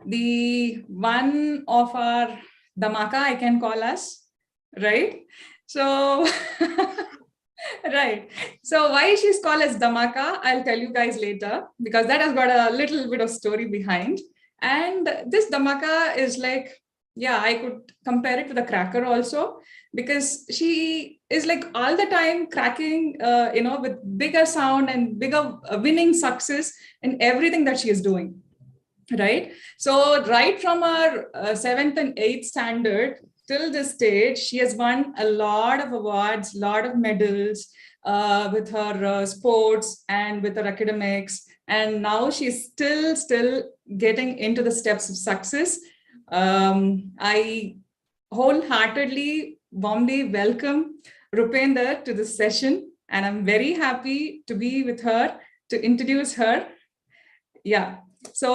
the one of our Dhamaka, I can call us, right? So, right. So why she's called as Dhamaka, I'll tell you guys later, because that has got a little bit of story behind. And this Dhamaka is like, yeah, I could compare it to the cracker also, because she is like all the time cracking, with bigger sound and bigger winning success in everything that she is doing. Right. So right from our seventh and eighth standard till this stage, she has won a lot of awards, lot of medals with her sports and with her academics. And now she's still getting into the steps of success. I wholeheartedly, warmly welcome Rupinder to this session. And I'm very happy to be with her, to introduce her. Yeah. So,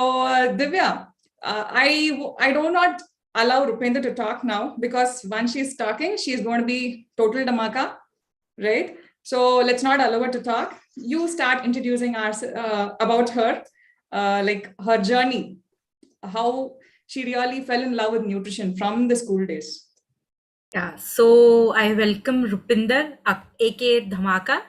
Divya, I do not allow Rupinder to talk now, because once she's talking, she's going to be total Dhamaka, right? So let's not allow her to talk. You start introducing us about her, like her journey, how she really fell in love with nutrition from the school days. Yeah, so I welcome Rupinder, aka Dhamaka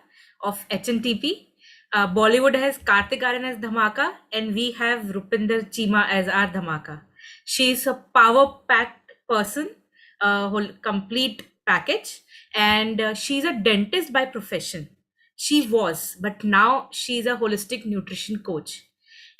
of HNTP. Bollywood has Kartik Aaryan as Dhamaka, and we have Rupinder Chima as our Dhamaka. She's a power-packed person, whole complete package, and she's a dentist by profession. She was, but now she's a holistic nutrition coach.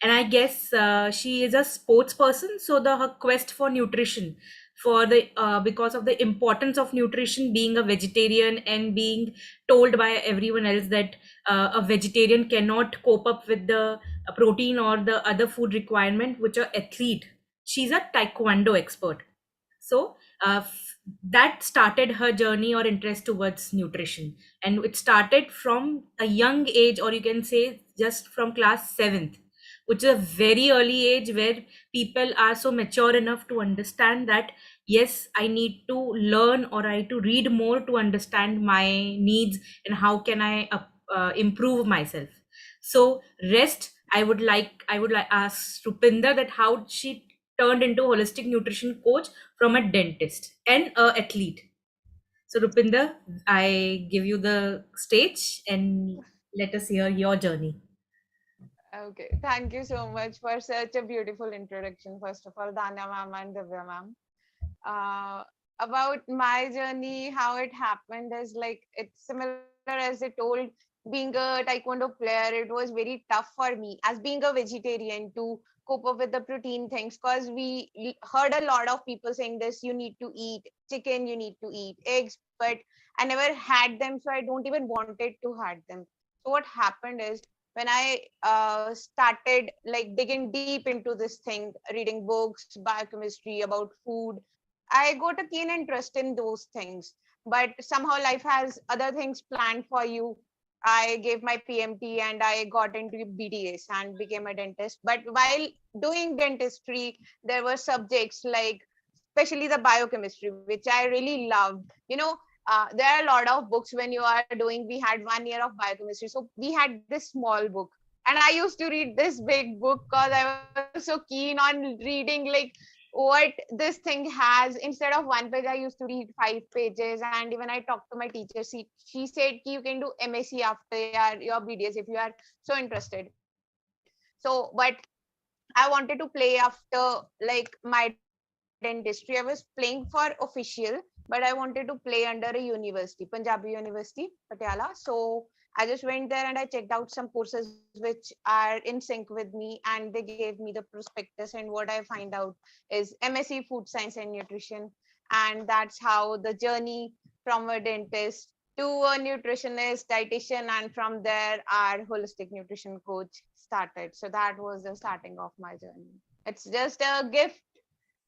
And I guess she is a sports person, so her quest for nutrition, for the because of the importance of nutrition, being a vegetarian and being told by everyone else that a vegetarian cannot cope up with the protein or the other food requirement, which are athlete. She's a taekwondo expert. So that started her journey or interest towards nutrition, and it started from a young age, or you can say just from class 7th, which is a very early age where people are so mature enough to understand that yes, I need to learn, or I to read more to understand my needs and how can I improve myself. So rest, I would like ask Rupinder that how she turned into holistic nutrition coach from a dentist and a athlete. So Rupinder, I give you the stage and let us hear your journey. Okay, thank you so much for such a beautiful introduction. First of all, Danya ma'am and Divya ma'am. Uh, about my journey, how it happened is like it's similar as I told. Being a taekwondo player, it was very tough for me as being a vegetarian to cope up with the protein things, because we heard a lot of people saying this: you need to eat chicken, you need to eat eggs, but I never had them, so I don't even wanted to had them. So what happened is, when I started like digging deep into this thing, reading books, biochemistry about food, I got a keen interest in those things. But somehow life has other things planned for you. I gave my PMT and I got into BDS and became a dentist. But while doing dentistry, there were subjects like, especially the biochemistry, which I really loved. There are a lot of books when you are doing. We had 1 year of biochemistry, so we had this small book, and I used to read this big book because I was so keen on reading like what this thing has. Instead of one page, I used to read 5 pages. And even I talked to my teacher. She said you can do MSc after your BDS if you are so interested. So, but I wanted to play after like my dentistry. I was playing for official, but I wanted to play under a university, Punjabi University, Patiala. So I just went there and I checked out some courses which are in sync with me, and they gave me the prospectus. And what I find out is MSc Food Science and Nutrition. And that's how the journey from a dentist to a nutritionist, dietitian, and from there, our holistic nutrition coach started. So that was the starting of my journey. It's just a gift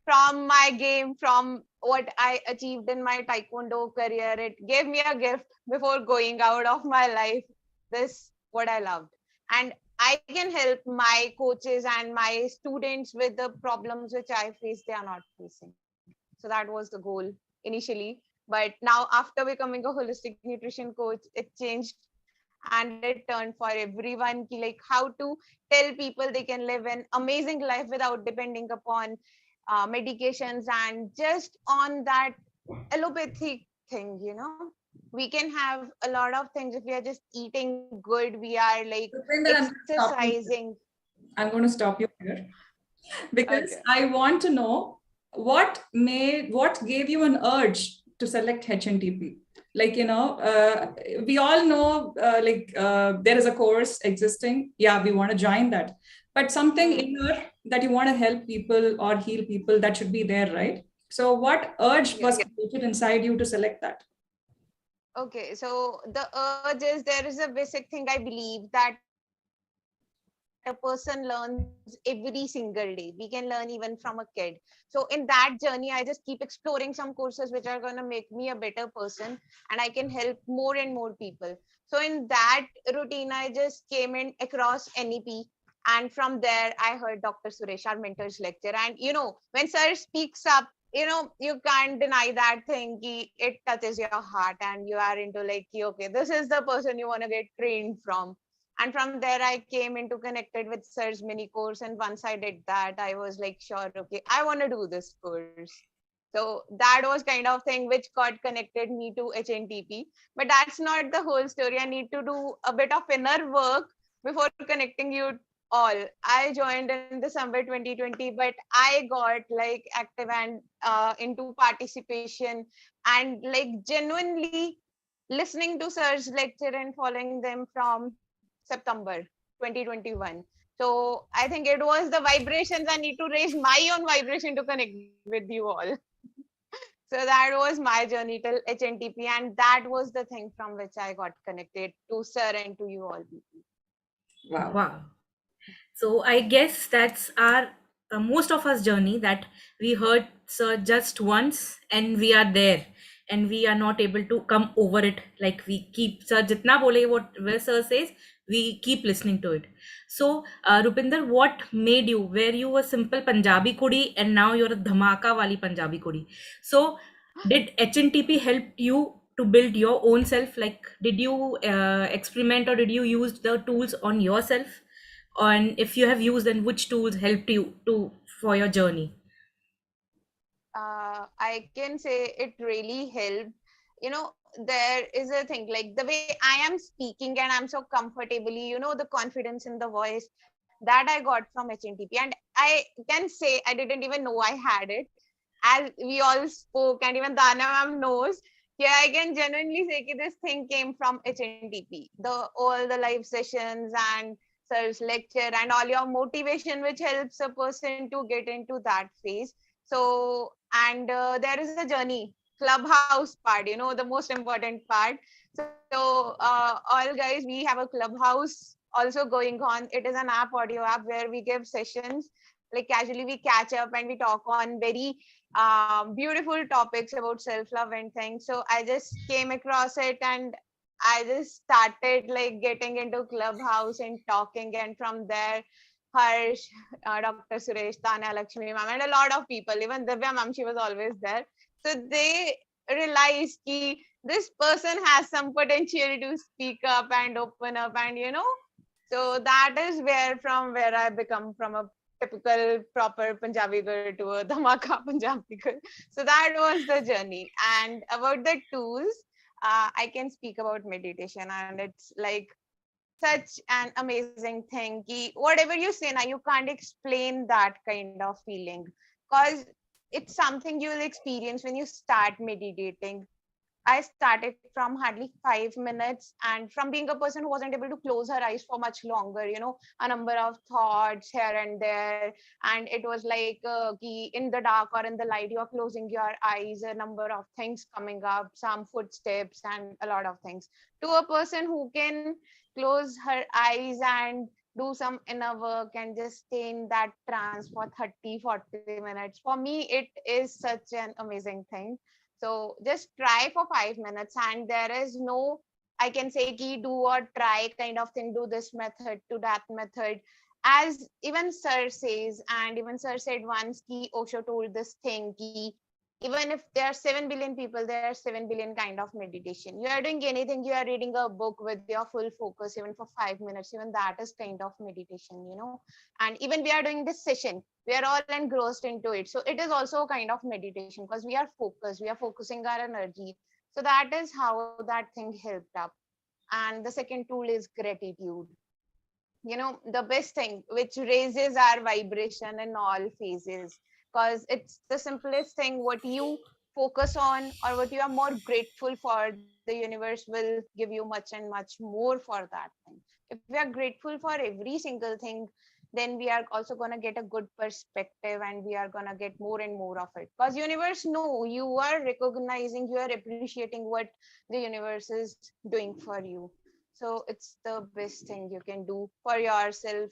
from my game, from what I achieved in my taekwondo career. It gave me a gift before going out of my life. This what I loved. And I can help my coaches and my students with the problems which I face, they are not facing. So that was the goal initially. But now, after becoming a holistic nutrition coach, it changed. and it turned for everyone ki, like how to tell people they can live an amazing life without depending upon medications and just on that allopathic thing, you know. We can have a lot of things if we are just eating good, we are like Rupinder, I'm going to stop you here. exercising. I'm going to stop you here because Okay. I want to know what gave you an urge to select HNTP. Like, we all know, there is a course existing. Yeah, we want to join that. But something inner that you want to help people or heal people, that should be there, right? So what urge was Yes. created inside you to select that? Okay, so the urge is there is a basic thing I believe that a person learns every single day. We can learn even from a kid. So in that journey, I just keep exploring some courses which are going to make me a better person and I can help more and more people. So in that routine, I just came in across NEP. And from there, I heard Dr. Suresh, our mentor's lecture. And when sir speaks up, you can't deny that thing. It touches your heart and you are into like, okay, this is the person you want to get trained from. And from there, I came into connected with sir's mini course. And once I did that, I was like, sure, okay, I want to do this course. So that was kind of thing which got connected me to HNTP. But that's not the whole story. I need to do a bit of inner work before connecting you all. I joined in December 2020, but I got like active and into participation and like genuinely listening to Sir's lecture and following them from September 2021. So I think it was the vibrations. I need to raise my own vibration to connect with you all. So that was my journey till HNTP, and that was the thing from which I got connected to Sir and to you all people. Wow. Wow. So I guess that's our most of us journey, that we heard sir just once and we are there and we are not able to come over it. Like we keep sir jitna bole, what where sir says, we keep listening to it. So Rupinder, what made you, where you were simple Punjabi kudi and now you're a dhamaka wali Punjabi kudi? So did HNTP help you to build your own self? Like did you experiment or did you use the tools on yourself? And if you have used, then which tools helped you to for your journey? I can say it really helped. There is a thing like the way I am speaking and I'm so comfortably, the confidence in the voice that I got from HNTP. And I can say I didn't even know I had it. As we all spoke, and even Dana ma'am knows. Yeah, I can genuinely say that this thing came from HNTP. All the live sessions and sir's lecture and all your motivation, which helps a person to get into that phase. So, and there is a journey, clubhouse part, the most important part. So, all guys, we have a clubhouse also going on. It is an app, audio app, where we give sessions. Like casually, we catch up and we talk on very beautiful topics about self-love and things. So I just came across it and I just started like getting into clubhouse and talking, and from there Harsh, Dr. Suresh, Tanya, Lakshmi ma'am, and a lot of people, even Divya ma'am, she was always there. So they realized that this person has some potential to speak up and open up, and so that is where I become from a typical proper Punjabi girl to a dhamaka Punjabi girl. So that was the journey. And about the tools, I can speak about meditation, and it's like such an amazing thing. Whatever you say now, you can't explain that kind of feeling, because it's something you'll experience when you start meditating. I started from hardly 5 minutes, and from being a person who wasn't able to close her eyes for much longer, a number of thoughts here and there. And it was like in the dark or in the light, you're closing your eyes, a number of things coming up, some footsteps, and a lot of things. To a person who can close her eyes and do some inner work and just stay in that trance for 30-40 minutes, for me, it is such an amazing thing. So just try for 5 minutes, and there is no, I can say, ki do or try kind of thing, do this method, to that method. As even sir says, and even sir said once, ki Osho told this thing, ki Even if there are 7 billion people, there are 7 billion kind of meditation. You are doing anything, you are reading a book with your full focus, even for 5 minutes, even that is kind of meditation, you know. And even we are doing this session, we are all engrossed into it. So it is also a kind of meditation because we are focused, we are focusing our energy. So that is how that thing helped up. And the second tool is gratitude. You know, the best thing which raises our vibration in all phases, because it's the simplest thing. What you focus on or what you are more grateful for, the universe will give you much and much more for that thing. If we are grateful for every single thing, then we are also going to get a good perspective and we are going to get more and more of it, because universe know you are recognizing, you are appreciating what the universe is doing for you. So it's the best thing you can do for yourself,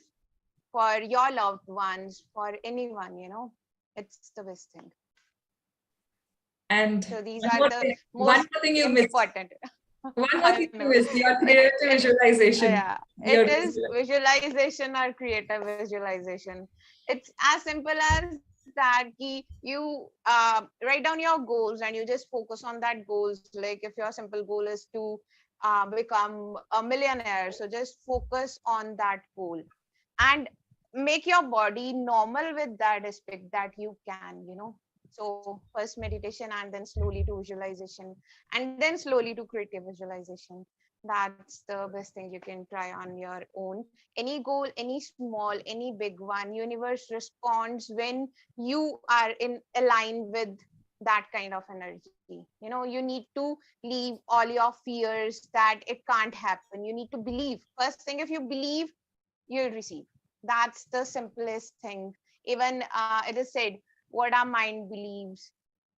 for your loved ones, for anyone, you know. It's the best thing. And So these one are more the thing, one most more thing you missed. important. One more I thing you know. missed, your creative visualization. Yeah, Your it is visualization or creative visualization. It's as simple as that ki you write down your goals and you just focus on that goals. Like if your simple goal is to become a millionaire, so just focus on that goal and make your body normal with that aspect that you can, you know. So first meditation and then slowly to visualization and then slowly to creative visualization. That's the best thing you can try on your own. Any goal, any small, any big one, universe responds when you are in align with that kind of energy. You know, you need to leave all your fears that it can't happen. You need to believe. First thing, if you believe, you'll receive. That's the simplest thing. Even it is said, what our mind believes,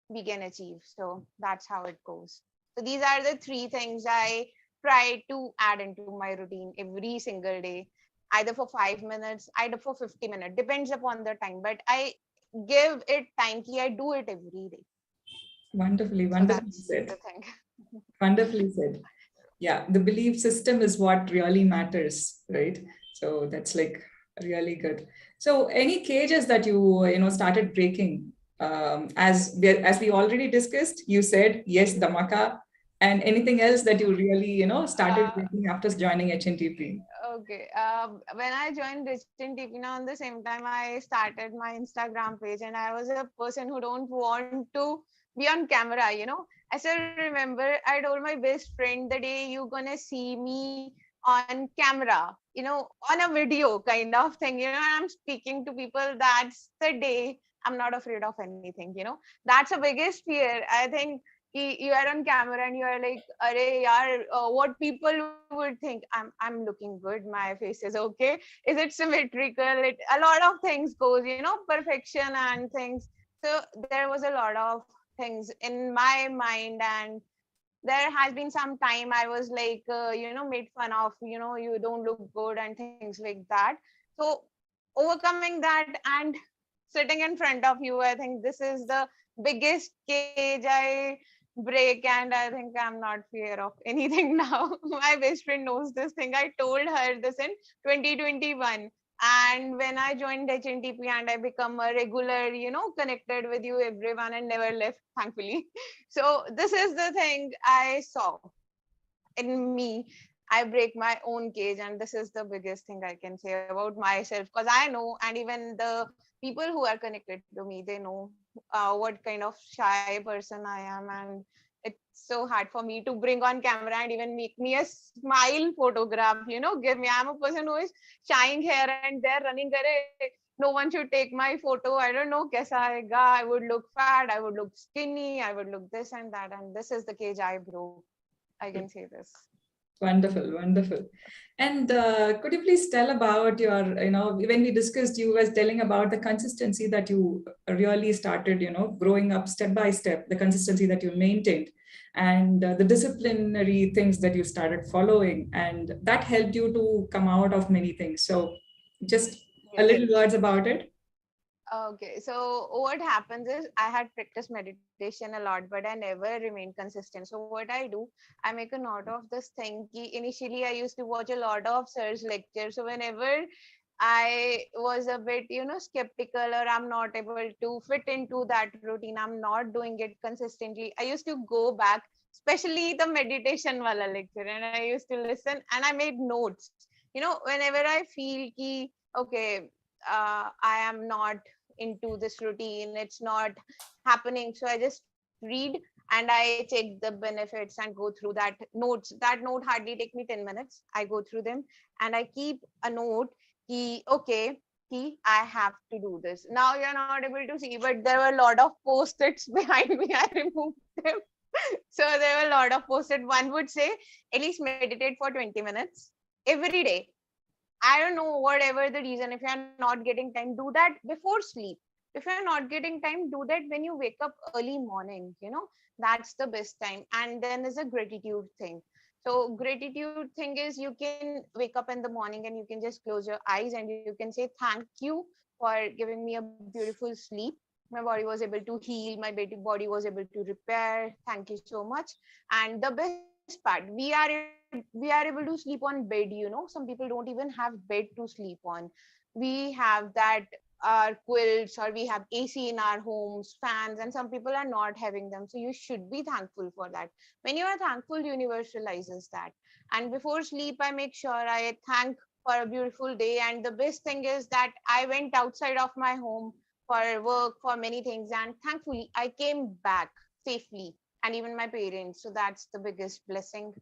we can achieve. So that's how it goes. So these are the three things I try to add into my routine every single day, either for 5 minutes, either for 50 minutes, depends upon the time. But I give it time key, I do it every day. wonderfully, So wonderfully that's said. the thing. Wonderfully said. Yeah, the belief system is what really matters, right? So that's like really good. So any cages that you started breaking, as we already discussed, you said yes, Dhamaka, and anything else that you really started Uh, breaking after joining HNTP? Okay. When I joined Digital TP, on the same time I started my Instagram page, and I was a person who don't want to be on camera. You know, I still remember I told my best friend the day you gonna see me on camera. You know, on a video kind of thing. You know, I'm speaking to people. That's the day I'm not afraid of anything. You know, that's the biggest fear. I think you are on camera and you are like, "Arey yaar, what people would think? I'm looking good. My face is okay. Is it symmetrical? A lot of things goes, you know, perfection and things." So there was a lot of things in my mind, and there has been some time I was like, made fun of, you don't look good and things like that. So overcoming that and sitting in front of you, I think this is the biggest cage I break, and I think I'm not fear of anything now. My best friend knows this thing. I told her this in 2021. And when I joined HNTP and I become a regular, connected with you, everyone, and never left, thankfully. So this is the thing I saw in me. I break my own cage, and this is the biggest thing I can say about myself, because I know, and even the people who are connected to me, they know what kind of shy person I am, and it's so hard for me to bring on camera and even make me a smile photograph. Give me. I'm a person who is shying here and there, running. No one should take my photo. I don't know kaisa aayega. I would look fat. I would look skinny. I would look this and that. And this is the cage I broke. I can say this. Wonderful, wonderful. And could you please tell about when we discussed, you was telling about the consistency that you really started, growing up step by step, the consistency that you maintained, and the disciplinary things that you started following, and that helped you to come out of many things. So just a Yes. little words about it. Okay, so what happens is I had practiced meditation a lot, but I never remained consistent. So what I do, I make a note of this thing. Initially, I used to watch a lot of Sir's lectures. So whenever I was a bit, skeptical, or I'm not able to fit into that routine. I'm not doing it consistently. I used to go back, especially the meditation wala lecture, and I used to listen and I made notes. Whenever I feel ki, okay, I am not into this routine, it's not happening. So I just read and I check the benefits and go through that notes. That note hardly take me 10 minutes. I go through them and I keep a note okay, I have to do this. Now you're not able to see, but there were a lot of post-its behind me. I removed them. So there were a lot of post-it. One would say, at least meditate for 20 minutes every day. I don't know, whatever the reason, if you're not getting time, do that before sleep. If you're not getting time, do that when you wake up early morning, that's the best time. And then there's a gratitude thing. So gratitude thing is you can wake up in the morning and you can just close your eyes and you can say, thank you for giving me a beautiful sleep. My body was able to heal, my body was able to repair. Thank you so much. And the best part, we are able to sleep on bed. Some people don't even have bed to sleep on. We have that, our quilts, or we have AC in our homes, fans, and some people are not having them. So you should be thankful for that. When you are thankful, universe realizes that. And before sleep, I make sure I thank for a beautiful day. And the best thing is that I went outside of my home for work, for many things, and thankfully I came back safely, and even my parents. So that's the biggest blessing.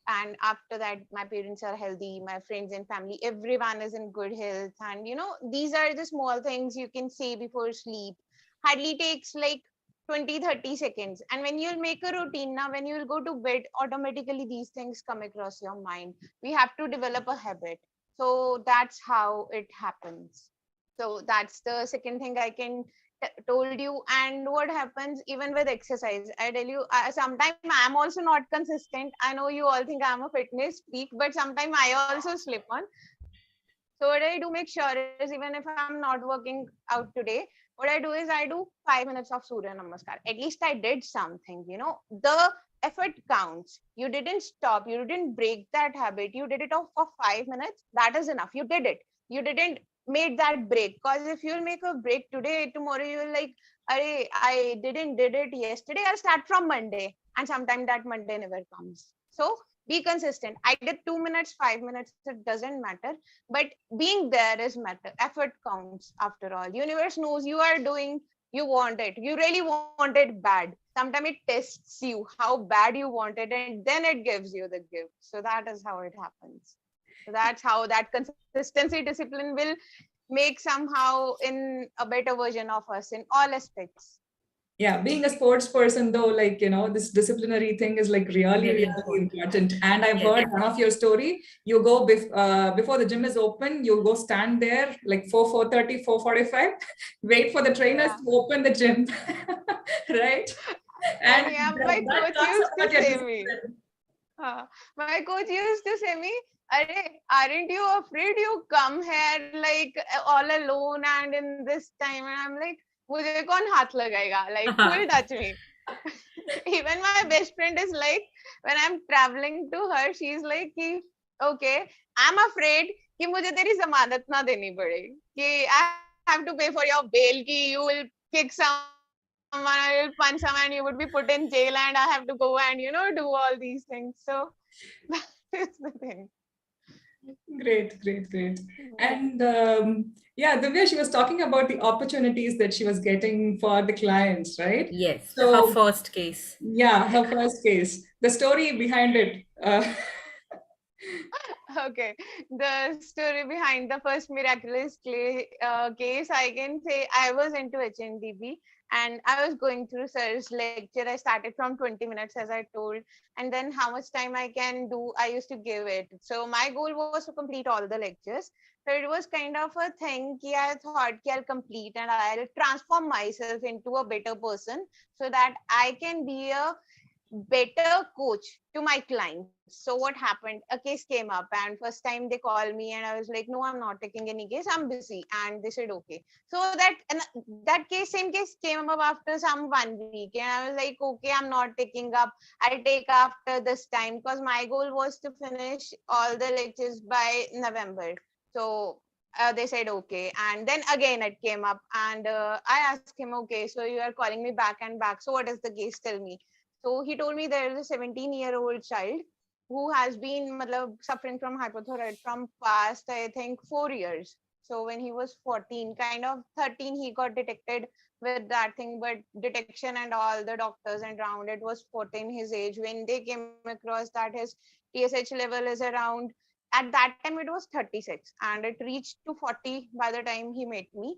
And after that, my parents are healthy, my friends and family, everyone is in good health. And these are the small things you can say before sleep. Hardly takes like 20-30 seconds. And when you'll make a routine, now when you'll go to bed, automatically these things come across your mind. We have to develop a habit. So that's how it happens. So that's the second thing I can told you. And what happens even with exercise, I tell you, sometimes I'm also not consistent. I know you all think I'm a fitness freak, but sometimes I also slip on. So what I do make sure is, even if I'm not working out today, what I do is I do 5 minutes of Surya Namaskar. At least I did something. The effort counts. You didn't stop, you didn't break that habit, you did it for 5 minutes. That is enough. You did it. You didn't made that break. Because if you'll make a break today, tomorrow you'll like, I didn't did it yesterday, I'll start from Monday. And sometimes that Monday never comes. So be consistent. I did 2 minutes, 5 minutes, it doesn't matter. But being there is matter. Effort counts after all. Universe knows you are doing, you want it. You really want it bad. Sometimes it tests you how bad you want it, and then it gives you the gift. So that is how it happens. So that's how that consistency discipline will make somehow in a better version of us in all aspects. Yeah, being a sports person though, like this disciplinary thing is like really Very really important. And I've Yes. heard one of your story. You go before the gym is open, you go stand there like 4:30, 4:45, wait for the trainers Yeah. to open the gym. Right? And And yeah, that, my that coach talks used to about your say me, discipline. my coach used to say me, aren't you afraid you come here like all alone and in this time? And I'm like, mujhe kaun haath lagayega? Like, who will touch me? Even my best friend is like, when I'm traveling to her, she's like, okay, I'm afraid कि मुझे तेरी जमानत ना देनी पड़े, कि I have to pay for your bail, कि you will kick someone or you'll punch someone, you would be put in jail, and I have to go and do all these things. So that is the thing. Great, great, great. And yeah, Divya, she was talking about the opportunities that she was getting for the clients, right? Yes, her So first case. yeah, her first case, the story behind it. Okay, the story behind the first miraculous case, I can say I was into HNTP and I was going through sir's lecture. I started from 20 minutes, as I told, and then how much time I can do, I used to give it. So my goal was to complete all the lectures. So it was kind of a thing that I thought I'll complete and I'll transform myself into a better person so that I can be a better coach to my clients. So what happened? A case came up, and first time they called me, and I was like, "No, I'm not taking any case. I'm busy." And they said, "Okay." So that same case came up after some 1 week, and I was like, "Okay, I'm not taking up. I'll take after this time," because my goal was to finish all the lectures by November. So They said okay, and then again it came up, and I asked him, okay, so you are calling me back and back, so what is the case, tell me. So he told me there is a 17-year-old child who has been suffering from hypothyroid from past, I think, 4 years. So when he was 14, kind of 13, he got detected with that thing, but detection and all the doctors and round, it was 14 his age when they came across that his TSH level is around, at that time it was 36 and it reached to 40 by the time he met me.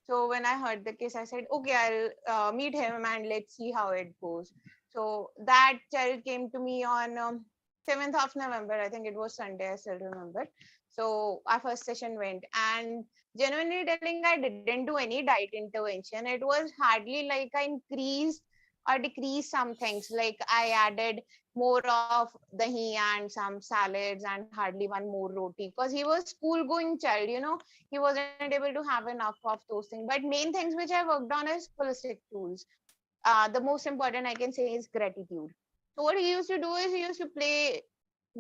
So when I heard the case, I said, okay, I'll meet him and let's see how it goes. So that child came to me on 7th of November. I think it was Sunday, I still remember. So our first session went, and genuinely telling, I didn't do any diet intervention. It was hardly like I increased or decreased some things. Like I added more of dahi and some salads and hardly one more roti, because he was school going child, he wasn't able to have enough of those things. But main things which I worked on is holistic tools. The most important I can say is gratitude. So what he used to do is he used to play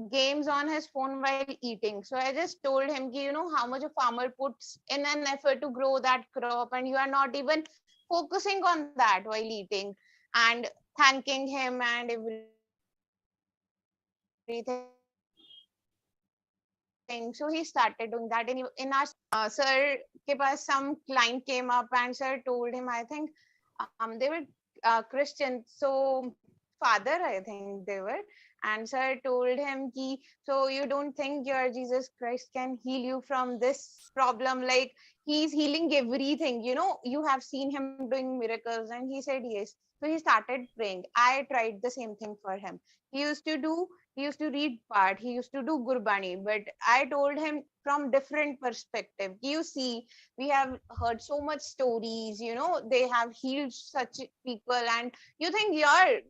games on his phone while eating. So I just told him, how much a farmer puts in an effort to grow that crop, and you are not even focusing on that while eating, and thanking him and everything. So he started doing that in our sir ke paas some client came up and sir told him, I think they were Christian, so father, I think they were, and sir told him ki, so you don't think your Jesus Christ can heal you from this problem? Like he's healing everything, you have seen him doing miracles. And he said yes. So he started praying. I tried the same thing for him. He used to read part, he used to do gurbani, but I told him from different perspective. You see, we have heard so much stories, they have healed such people, and you think your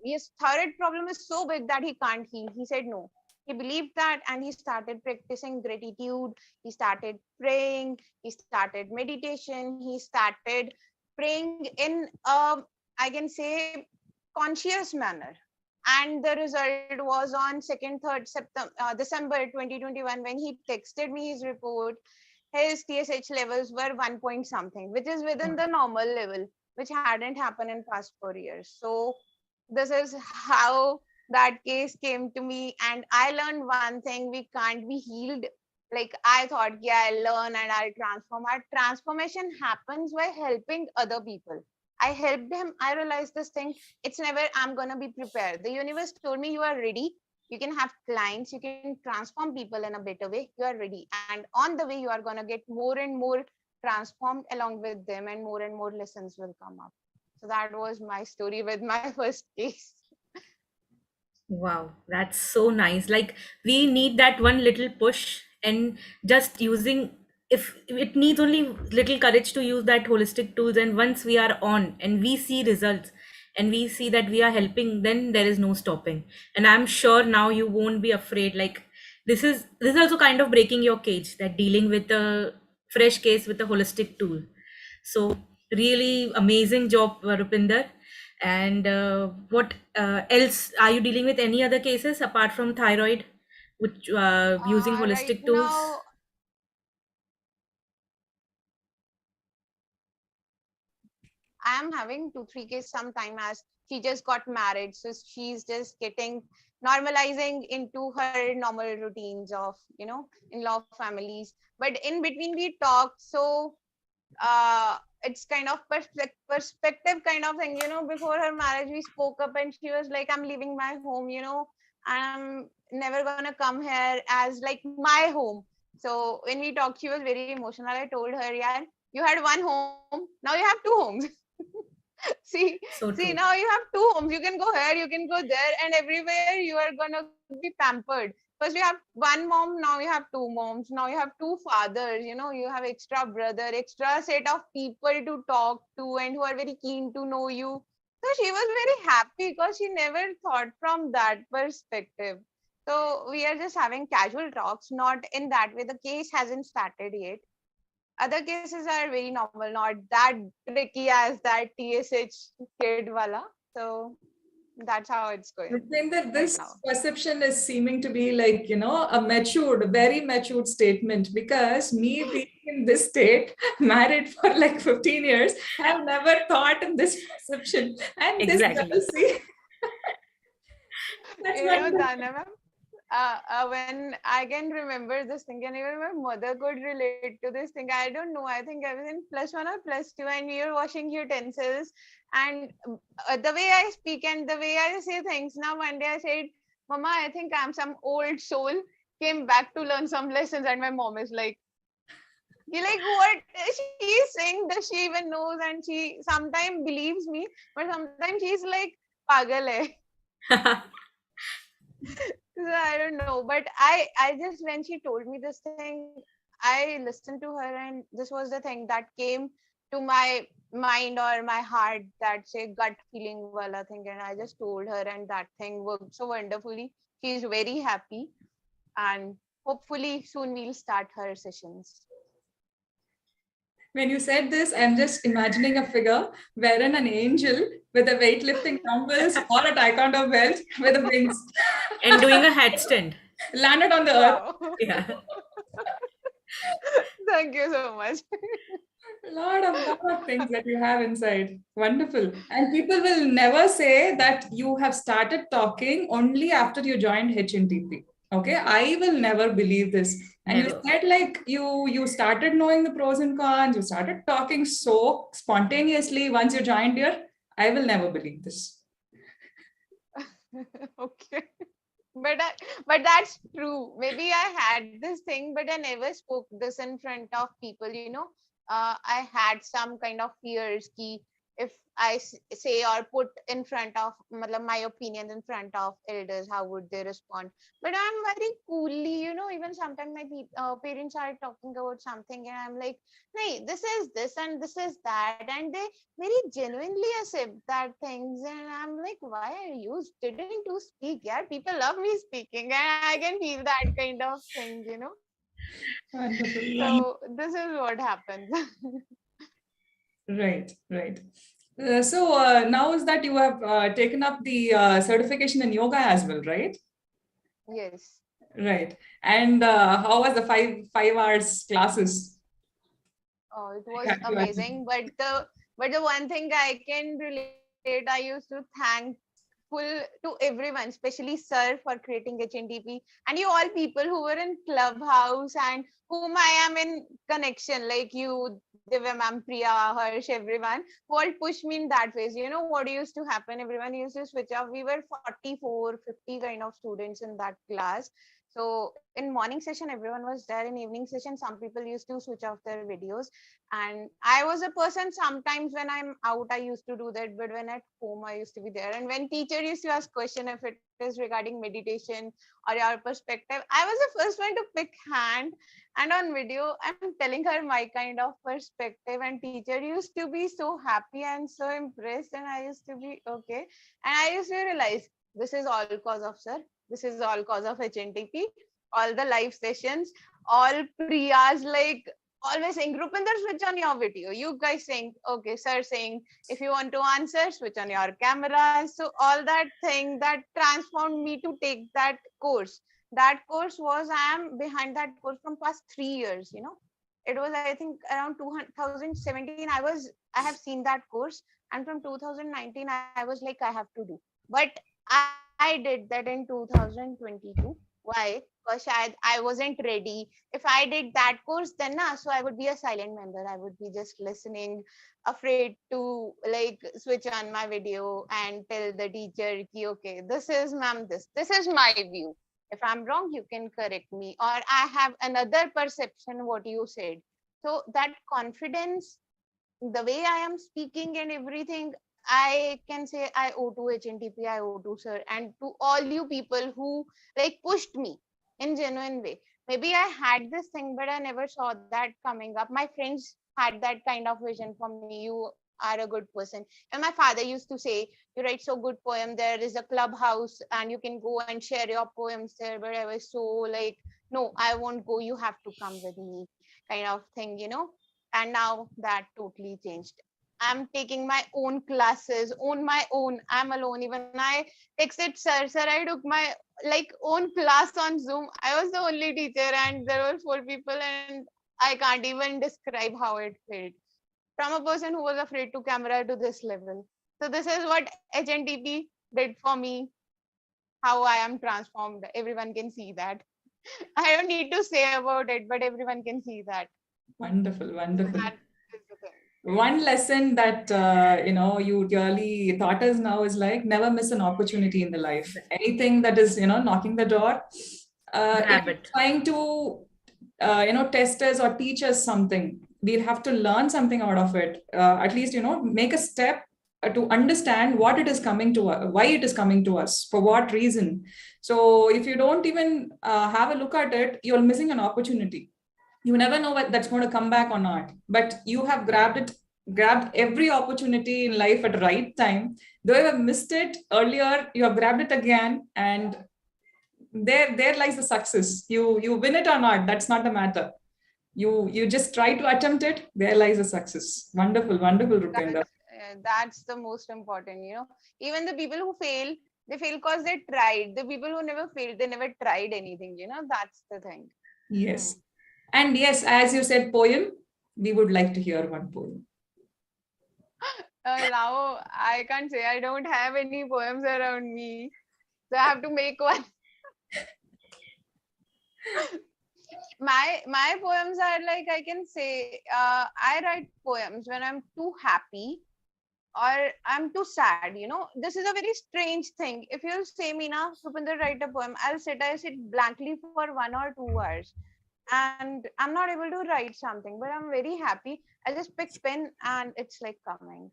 thyroid problem is so big that he can't heal. He said no. He believed that, and he started practicing gratitude. He started praying. He started meditation. He started praying in I can say conscious manner. And the result was on 2nd 3rd December 2021, when he texted me his report. His TSH levels were 1 point something, which is within the normal level, which hadn't happened in past 4 years. So this is how that case came to me. And I learned one thing: we can't be healed. Like I thought, yeah, I'll learn and I'll transform. Our transformation happens by helping other people. I helped him. I realized this thing. It's never I'm gonna be prepared. The universe told me you are ready. You can have clients. You can transform people in a better way. You are ready, and on the way you are gonna get more and more transformed along with them, and more lessons will come up. So that was my story with my first case. Wow, that's so nice. Like we need that one little push, and just using, if it needs only little courage to use that holistic tools, and once we are on and we see results and we see that we are helping, then there is no stopping. And I'm sure now you won't be afraid. Like this is also kind of breaking your cage, that dealing with a fresh case with a holistic tool. So really amazing job, Rupinder. And what else are you dealing with? Any other cases apart from thyroid, which using Right holistic tools? now, I am having 2 3 cases sometime, as she just got married, so she's just getting normalizing into her normal routines of in-law families. But in between we talk, so it's kind of perspective kind of thing. Before her marriage, we spoke up, and she was like, I'm leaving my home, I'm never gonna come here as like my home. So when we talked, she was very emotional. I told her, yeah, you had one home, now you have two homes. see So See, true. now you have two homes. You can go here, you can go there, and everywhere you are gonna be pampered. First you have one mom, now you have two moms, now you have two fathers, you have extra brother, extra set of people to talk to, and who are very keen to know you. So she was very happy because she never thought from that perspective. So we are just having casual talks, not in that way. The case hasn't started yet. Other cases are very normal, not that tricky as that TSH kid wala. So that's how it's I going think that right this now. perception is seeming to be like, a matured, very matured statement, because me being in this state, married for like 15 years. I've never thought in this perception. And this Exactly. girl, see, that's You know, wonderful. Dana ma'am, when I can remember this thing, and even my mother could relate to this thing. I don't know. I think I was in +1 or +2, and we were washing utensils. And the way I speak and the way I say things now, one day I said, "Mama, I think I'm some old soul came back to learn some lessons." And my mom is like, "You like what she is saying? Does she even knows?" And she sometimes believes me, but sometimes she's like, "Pagal hai." So I don't know, but I just when she told me this thing, I listened to her, and this was the thing that came to my mind or my heart, that say gut feeling wala thing, and I just told her, and that thing worked so wonderfully. She's very happy, and hopefully soon we'll start her sessions. When you said this, I'm just imagining a figure wherein an angel with a weightlifting dumbbells or a taekwondo belt with the wings And doing a headstand. landed on the earth. Wow. Yeah. Thank you so much. Lot of things that you have inside. Wonderful. And people will never say that you have started talking only after you joined HNTP. Okay, I will never believe this. And you Never. said like you started knowing the pros and cons, you started talking so spontaneously once you joined here. I will never believe this. Okay. But that's true. Maybe I had this thing, but I never spoke this in front of people. I had some kind of fears. Ki if I say or put in front of matlab, my opinions in front of elders, how would they respond? But I'm very coolly, even sometimes my parents are talking about something, and I'm like, "Hey, this is this and this is that," and they very genuinely accept that things, and I'm like, "Why are you didn't to speak? Yeah, people love me speaking, and I can feel that kind of thing. Wonderful. So this is what happens." Right, right. Now is that you have taken up the certification in yoga as well, right? Yes. Right. And how was the five hours classes? Oh, it I was have to ask. amazing. But the one thing I can relate, I used to thankful to everyone, especially Sir for creating HNTP, and you all people who were in Clubhouse and whom I am in connection, like you, Divya ma'am, Priya, Harsh, everyone, who all pushed me in that phase. You know what used to happen? Everyone used to switch off. We were 44, 50 kind of students in that class. So in morning session, everyone was there. In evening session, some people used to switch off their videos. And I was a person, sometimes when I'm out, I used to do that. But when at home, I used to be there. And when teacher used to ask question if it is regarding meditation or your perspective, I was the first one to pick hand. And on video, I'm telling her my kind of perspective. And teacher used to be so happy and so impressed. And I used to be okay. And I used to realize this is all cause of sir. This is all cause of HNTP. All the live sessions, all Priya's like always saying, Rupinder, switch on your video. You guys saying, okay, sir saying, if you want to answer, switch on your camera. So all that thing that transformed me to take that course. That course was, I am behind that course from past 3 years. It was, I think, around 2017. I have seen that course. And from 2019, I was like, I have to do. But I did that in 2022. Why? Because I wasn't ready. If I did that course, then so I would be a silent member. I would be just listening, afraid to like switch on my video and tell the teacher, okay, this is ma'am, this is my view. If I'm wrong, you can correct me, or I have another perception what you said. So that confidence, the way I am speaking and everything, I can say I owe to HNTP, I owe to sir, and to all you people who like pushed me in genuine way. Maybe I had this thing, but I never saw that coming up. My friends had that kind of vision for me. You are a good person. And my father used to say, you write so good poem. There is a clubhouse and you can go and share your poems there. But I was so like, no, I won't go. You have to come with me, kind of thing. And now that totally changed. I'm taking my own classes on my own. I'm alone. Even I texted sir, I took my like own class on Zoom. I was the only teacher and there were 4 people, and I can't even describe how it felt. From a person who was afraid to camera to this level. So this is what HNTP did for me, how I am transformed. Everyone can see that. I don't need to say about it, but everyone can see that. Wonderful, wonderful. That is the thing. One lesson that you really taught us now is like never miss an opportunity in the life. Anything that is knocking the door, Grab if it. trying to test us or teach us something, we'll have to learn something out of it. At least make a step to understand what it is coming to us, why it is coming to us, for what reason. So if you don't even have a look at it, you're missing an opportunity. You never know what that's going to come back or not, but you have grabbed every opportunity in life at the right time. Though you have missed it earlier, you have grabbed it again, and there lies the success. You win it or not, that's not the matter. You just try to attempt it, there lies the success. Wonderful, wonderful, Rupinder. That's the most important, even the people who fail, they fail because they tried. The people who never failed, they never tried anything, that's the thing. Yes. And yes, as you said, poem, we would like to hear one poem. Now I can't say, I don't have any poems around me, so I have to make one. My poems are like, I can say, I write poems when I'm too happy or I'm too sad. This is a very strange thing. If you say me now, Rupinder, write a poem, I sit blankly for 1 or 2 hours and I'm not able to write something, but I'm very happy. I just pick pen and it's like coming.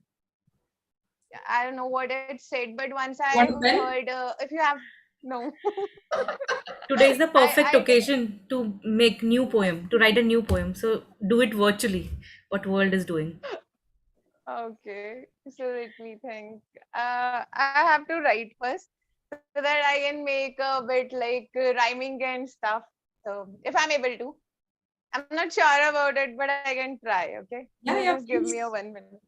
I don't know what it said, but once I heard, if you have, no. Today is the perfect occasion to make new poem, to write a new poem. So do it virtually, what world is doing. Okay, so let me think. I have to write first so that I can make a bit like rhyming and stuff. So if I'm able to, I'm not sure about it, but I can try. Okay, Yeah, just give me a 1 minute.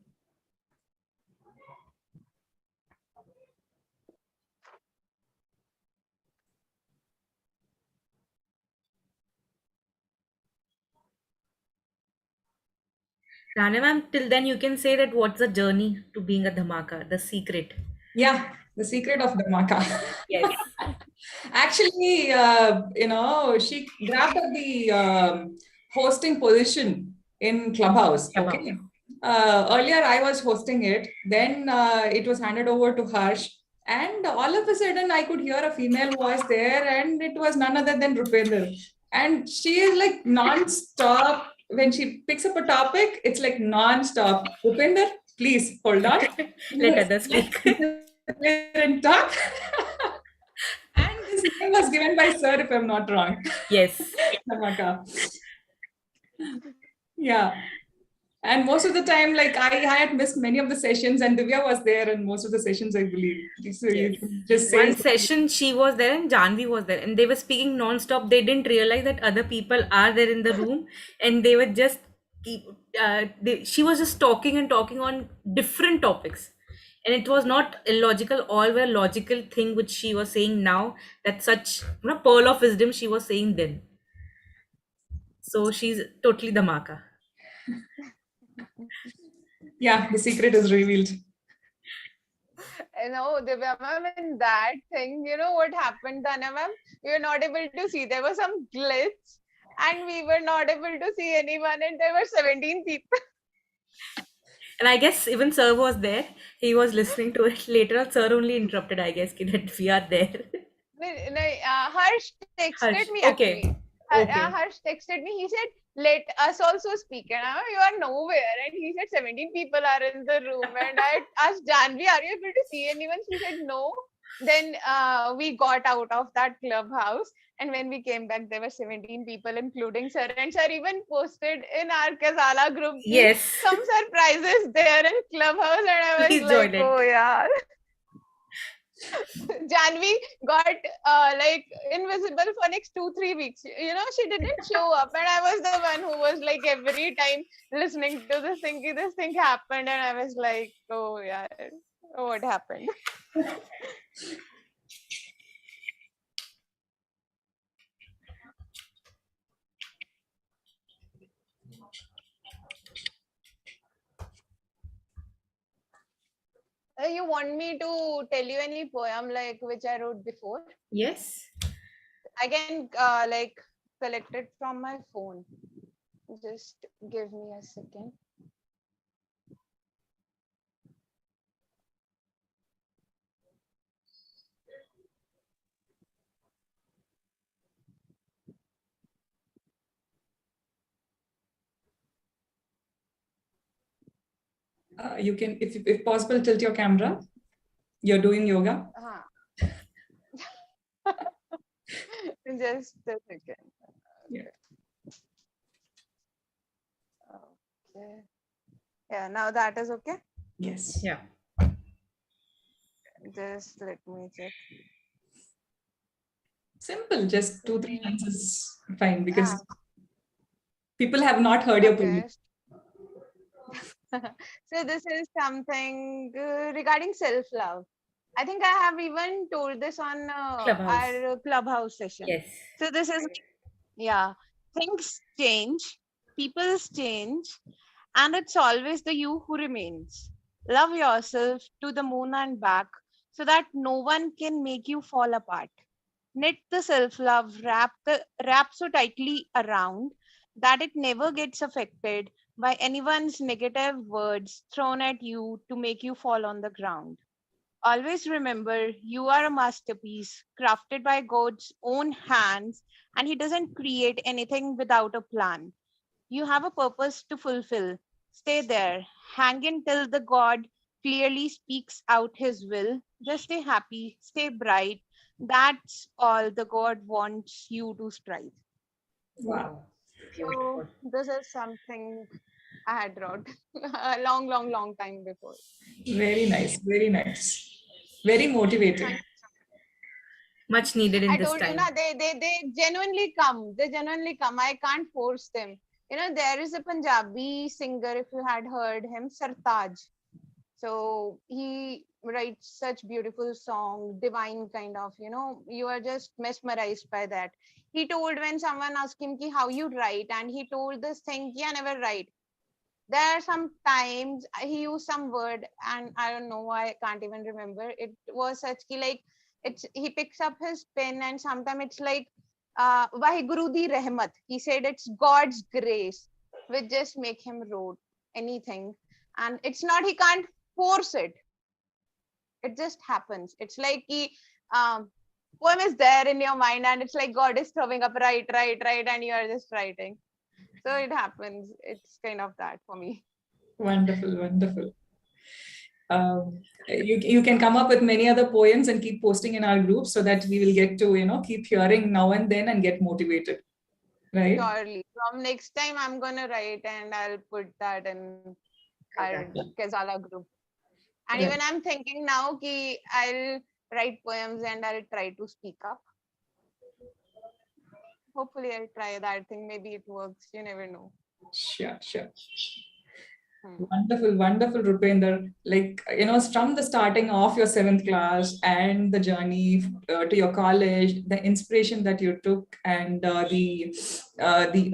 Rana ma'am, till then you can say that what's the journey to being a dhamaka, the secret. Yeah, the secret of Dhamaka. Yes. Actually, she grabbed up the hosting position in Clubhouse. Okay. Earlier, I was hosting it. Then it was handed over to Harsh. And all of a sudden, I could hear a female voice there, and it was none other than Rupinder. And she is like non-stop. When she picks up a topic, it's like non-stop. Rupinder, please hold on. Let others speak. And talk. And this name was given by Sir, if I'm not wrong. Yes. Yeah. And most of the time, like I had missed many of the sessions, and Divya was there in most of the sessions, I believe. So Yes. just say One session she was there and Janvi was there, and they were speaking non-stop. They didn't realize that other people are there in the room, and they were just keep. She was just talking and talking on different topics, and it was not illogical. All were logical thing which she was saying now. That such pearl of wisdom she was saying then. So she's totally the maka. Yeah, the secret is revealed. Divya ma'am, in that thing, what happened, Dana ma'am? We were not able to see. There was some glitch and we were not able to see anyone, and there were 17 people. And I guess even Sir was there. He was listening to it. Later on, Sir only interrupted, I guess, that we are there. Harsh texted me actually. Harsh texted me. He said, let us also speak. And you are nowhere. And he said, 17 people are in the room. And I asked Janvi, are you able to see anyone? She said, no. Then we got out of that clubhouse. And when we came back, there were 17 people, including Sir. And Sir even posted in our Kazala group, yes, some surprises there in clubhouse. And I was like, oh, yeah. Janvi got like invisible for next 2-3 weeks. She didn't show up, and I was the one who was like every time listening to this thing happened, and I was like, oh yeah, what happened? You want me to tell you any poem like which I wrote before? Yes. I can like collect it from my phone. Just give me a second. You can, if possible, tilt your camera. You're doing yoga. Just a second. Yeah. Okay. Yeah, now that is okay. Yes. Yeah. Just let me check. Simple, just 2-3 lines is fine because Ah, people have not heard your okay. poem. So this is something regarding self-love. I think I have even told this on Clubhouse. our clubhouse session. Yes. So this is, yeah, things change, people change, and it's always the you who remains. Love yourself to the moon and back so that no one can make you fall apart. Knit the self-love, wrap so tightly around that it never gets affected by anyone's negative words thrown at you to make you fall on the ground. Always remember you are a masterpiece crafted by God's own hands, and He doesn't create anything without a plan. You have a purpose to fulfill. Stay there. Hang in till the God clearly speaks out His will. Just stay happy, stay bright. That's all the God wants you to strive. Wow. So, this is something I had wrote a long, long, long time before. Very nice. Very nice. Very motivating. Much needed in I this told you, time. na, they genuinely come. They genuinely come. I can't force them. You know, there is a Punjabi singer, if you had heard him, Sartaj. So he writes such beautiful song, divine kind of, you know, you are just mesmerized by that. He told when someone asked him ki how you write, and he told this thing, I never write. There are some times he used some word and I don't know, I can't even remember. It was such ki like it's he picks up his pen and sometimes it's like Vaheguru di Rahmat. He said it's God's grace which just make him wrote anything. And it's not he can't force it. It just happens. It's like he poem is there in your mind and it's like God is throwing up right, and you are just writing. So it happens. It's kind of that for me. Wonderful, wonderful. You can come up with many other poems and keep posting in our group so that we will get to, keep hearing now and then and get motivated. Right? Surely. From next time, I'm gonna write and I'll put that in our Kezala group. And even I'm thinking now ki I'll write poems and I'll try to speak up. Hopefully, I'll try that thing. Maybe it works. You never know. Sure, sure. Wonderful, wonderful, Rupinder. Like, from the starting of your seventh class and the journey to your college, the inspiration that you took, and the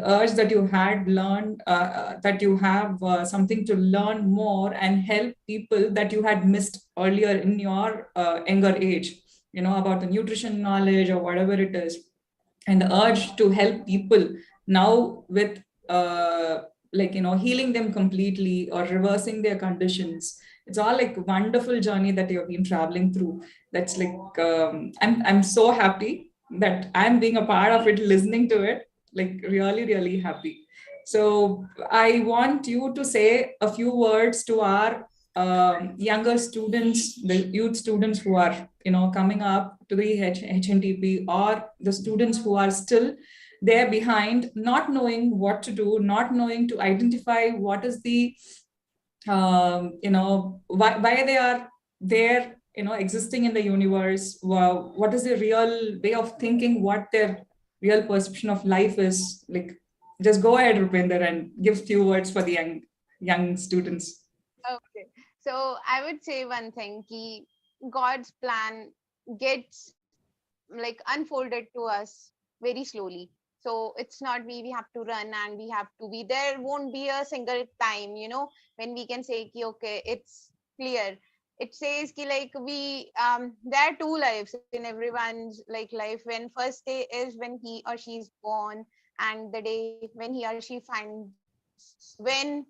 urge that you had learned, that you have something to learn more and help people that you had missed earlier in your younger age, about the nutrition knowledge or whatever it is, and the urge to help people now with healing them completely or reversing their conditions. It's all like wonderful journey that you've been traveling through. That's like I'm so happy that I'm being a part of it, listening to it, like really, really happy. So I want you to say a few words to our younger students, the youth students who are coming up to the HNTP, or the students who are still there behind, not knowing what to do, not knowing to identify what is the why they are there, existing in the universe. What is the real way of thinking, what their real perception of life is like. Just go ahead, Rupinder, and give few words for the young students. Okay. So I would say one thing ki God's plan gets like unfolded to us very slowly. So it's not we have to run and we have to be there. Won't be a single time, when we can say ki, okay, it's clear. it says ki like we there are two lives in everyone's like life. When first day is when he or she is born, and the day when he or she finds when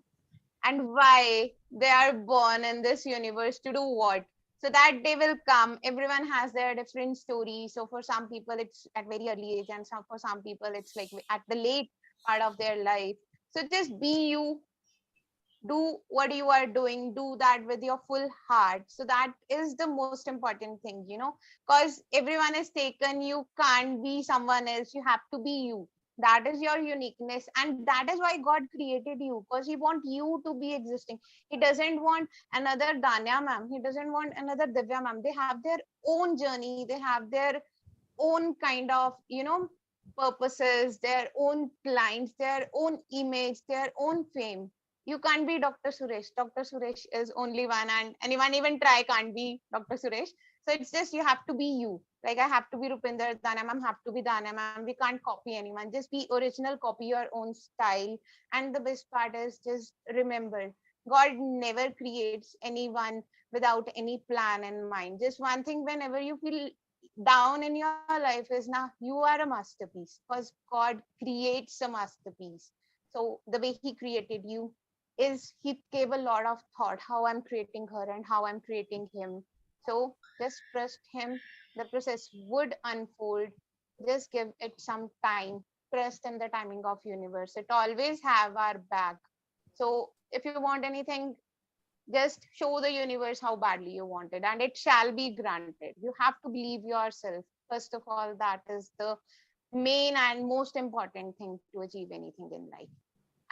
and why they are born in this universe to do what. So that day will come. Everyone has their different story. So for some people it's at very early age, and for some people it's like at the late part of their life. So just be you, do what you are doing, do that with your full heart. So that is the most important thing, you know, because everyone is taken. You can't be someone else, you have to be you. That is your uniqueness, and that is why God created you, because he wants you to be existing. He doesn't want another Danya ma'am, he doesn't want another Divya ma'am. They have their own journey, they have their own kind of, you know, purposes, their own clients, their own image, their own fame. You can't be Dr. Suresh. Dr. Suresh is only one, and anyone even try can't be Dr. Suresh. So it's just you have to be you. Like I have to be Rupinder, Dana ma'am have to be Dana ma'am. We can't copy anyone. Just be original, copy your own style. And the best part is just remember, God never creates anyone without any plan in mind. Just one thing, whenever you feel down in your life, is now you are a masterpiece, because God creates a masterpiece. So the way he created you is he gave a lot of thought how I'm creating her and how I'm creating him. So just trust him. The process would unfold. Just give it some time. Trust in the timing of universe. It always have our back. So if you want anything, just show the universe how badly you want it, and it shall be granted. You have to believe yourself. First of all, that is the main and most important thing to achieve anything in life.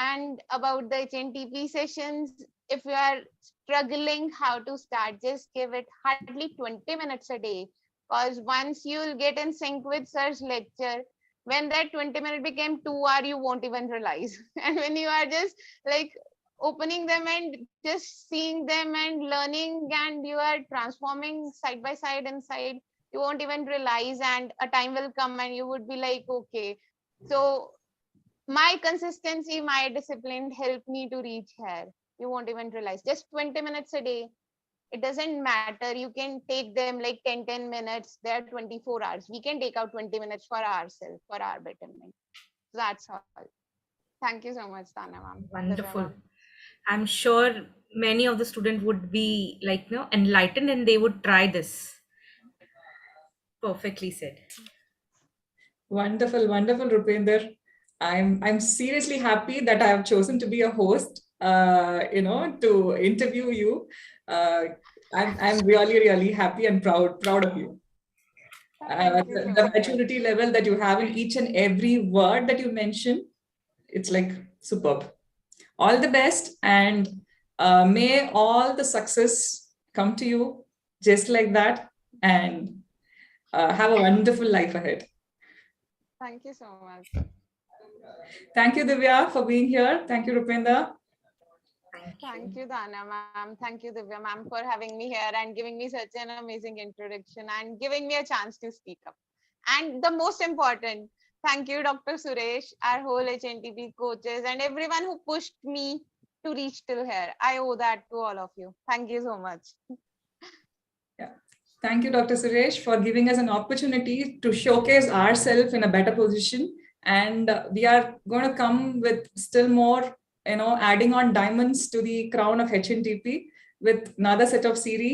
And about the HNTP sessions, if you are struggling how to start, just give it hardly 20 minutes a day. Because once you'll get in sync with sir's lecture, when that 20 minutes became 2 hours, you won't even realize. And when you are just like opening them and just seeing them and learning, and you are transforming side by side inside, you won't even realize. And a time will come and you would be like, okay. So my consistency, my discipline helped me to reach here. You won't even realize. Just 20 minutes a day. It doesn't matter. You can take them like 10 minutes. They're 24 hours. We can take out 20 minutes for ourselves, for our betterment. So that's all. Thank you so much, Tana ma'am. Wonderful. I'm sure many of the students would be like, you know, enlightened and they would try this. Perfectly said. Wonderful, wonderful, Rupinder. I'm seriously happy that I have chosen to be a host, to interview you. I'm really, really happy and proud of you. The maturity level that you have in each and every word that you mention, it's like superb. All the best, and may all the success come to you just like that, and have a wonderful life ahead. Thank you so much. Thank you, Divya, for being here. Thank you, Rupinder. Thank you, Dana ma'am. Thank you, Divya ma'am, for having me here and giving me such an amazing introduction and giving me a chance to speak up. And the most important, thank you, Dr. Suresh, our whole HNTP coaches, and everyone who pushed me to reach till here. I owe that to all of you. Thank you so much. Yeah. Thank you, Dr. Suresh, for giving us an opportunity to showcase ourselves in a better position. And we are going to come with still more, adding on diamonds to the crown of HNTP with another set of series.